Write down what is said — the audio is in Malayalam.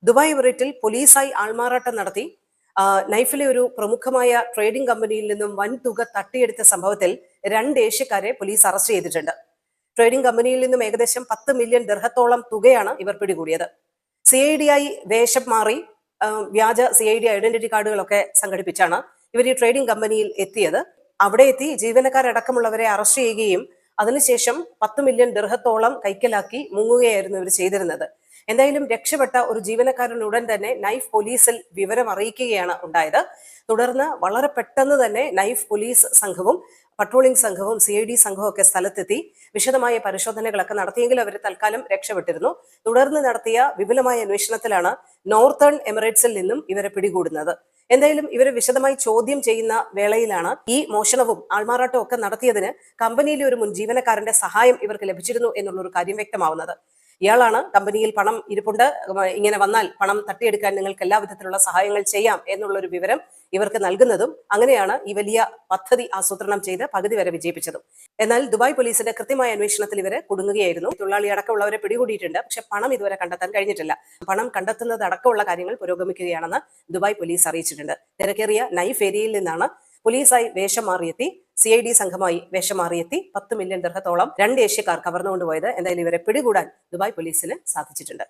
ദുബായ് എമിറേറ്റിൽ പോലീസായി ആൾമാറാട്ടം നടത്തി നൈഫിലെ ഒരു പ്രമുഖമായ ട്രേഡിംഗ് കമ്പനിയിൽ നിന്നും വൻ തുക തട്ടിയെടുത്ത സംഭവത്തിൽ 2 ഏഷ്യക്കാരെ പോലീസ് അറസ്റ്റ് ചെയ്തിട്ടുണ്ട്. ട്രേഡിംഗ് കമ്പനിയിൽ നിന്നും ഏകദേശം 10 മില്യൺ ദിർഹത്തോളം തുകയാണ് ഇവർ പിടികൂടിയത്. CID ആയി വേഷം മാറി വ്യാജ CID ഐഡന്റിറ്റി കാർഡുകളൊക്കെ സംഘടിപ്പിച്ചാണ് ഇവർ ഈ ട്രേഡിംഗ് കമ്പനിയിൽ എത്തിയത്. അവിടെ എത്തി ജീവനക്കാരടക്കമുള്ളവരെ അറസ്റ്റ് ചെയ്യുകയും അതിനുശേഷം 10 മില്യൺ ദിർഹത്തോളം കൈക്കലാക്കി മുങ്ങുകയായിരുന്നു ഇവർ ചെയ്തിരുന്നത്. എന്തായാലും രക്ഷപ്പെട്ട ഒരു ജീവനക്കാരൻ ഉടൻ തന്നെ നൈഫ് പോലീസിൽ വിവരം അറിയിക്കുകയാണ് ഉണ്ടായത്. തുടർന്ന് വളരെ പെട്ടെന്ന് തന്നെ നൈഫ് പോലീസ് സംഘവും പട്രോളിംഗ് സംഘവും CID സംഘവും ഒക്കെ സ്ഥലത്തെത്തി വിശദമായ പരിശോധനകളൊക്കെ നടത്തിയെങ്കിലും അവർ തൽക്കാലം രക്ഷപ്പെട്ടിരുന്നു. തുടർന്ന് നടത്തിയ വിപുലമായ അന്വേഷണത്തിലാണ് നോർത്തേൺ എമിറേറ്റ്സിൽ നിന്നും ഇവരെ പിടികൂടുന്നത്. എന്തായാലും ഇവരെ വിശദമായി ചോദ്യം ചെയ്യുന്ന വേളയിലാണ് ഈ മോഷണവും ആൾമാറാട്ടവും ഒക്കെ നടത്തിയതിന് കമ്പനിയിലെ ഒരു മുൻ ജീവനക്കാരന്റെ സഹായം ഇവർക്ക് ലഭിച്ചിരുന്നു എന്നുള്ള ഒരു കാര്യം വ്യക്തമാവുന്നത്. ഇയാളാണ് കമ്പനിയിൽ പണം ഇരിപ്പുണ്ട്, ഇങ്ങനെ വന്നാൽ പണം തട്ടിയെടുക്കാൻ നിങ്ങൾക്ക് എല്ലാ വിധത്തിലുള്ള സഹായങ്ങൾ ചെയ്യാം എന്നുള്ളൊരു വിവരം ഇവർക്ക് നൽകുന്നതും. അങ്ങനെയാണ് ഈ വലിയ പദ്ധതി ആസൂത്രണം ചെയ്ത് പകുതി വരെ വിജയിപ്പിച്ചതും. എന്നാൽ ദുബായ് പോലീസിന്റെ കൃത്യമായ അന്വേഷണത്തിൽ ഇവരെ കുടുങ്ങുകയായിരുന്നു. തൊഴിലാളി അടക്കമുള്ളവരെ പിടികൂടിയിട്ടുണ്ട്, പക്ഷെ പണം ഇതുവരെ കണ്ടെത്താൻ കഴിഞ്ഞിട്ടില്ല. പണം കണ്ടെത്തുന്നത് അടക്കമുള്ള കാര്യങ്ങൾ പുരോഗമിക്കുകയാണെന്ന് ദുബായ് പോലീസ് അറിയിച്ചിട്ടുണ്ട്. തിരക്കേറിയ നൈഫ് ഏരിയയിൽ നിന്നാണ് പോലീസായി വേഷം മാറിയെത്തി CID സംഘമായി വേഷം മാറിയെത്തി 10 മില്യൺ ദിർഹത്തോളം 2 ഏഷ്യക്കാർ കവർന്നുകൊണ്ടുപോയത്. എന്തായാലും ഇവരെ പിടികൂടാൻ ദുബായ് പോലീസിന് സാധിച്ചിട്ടുണ്ട്.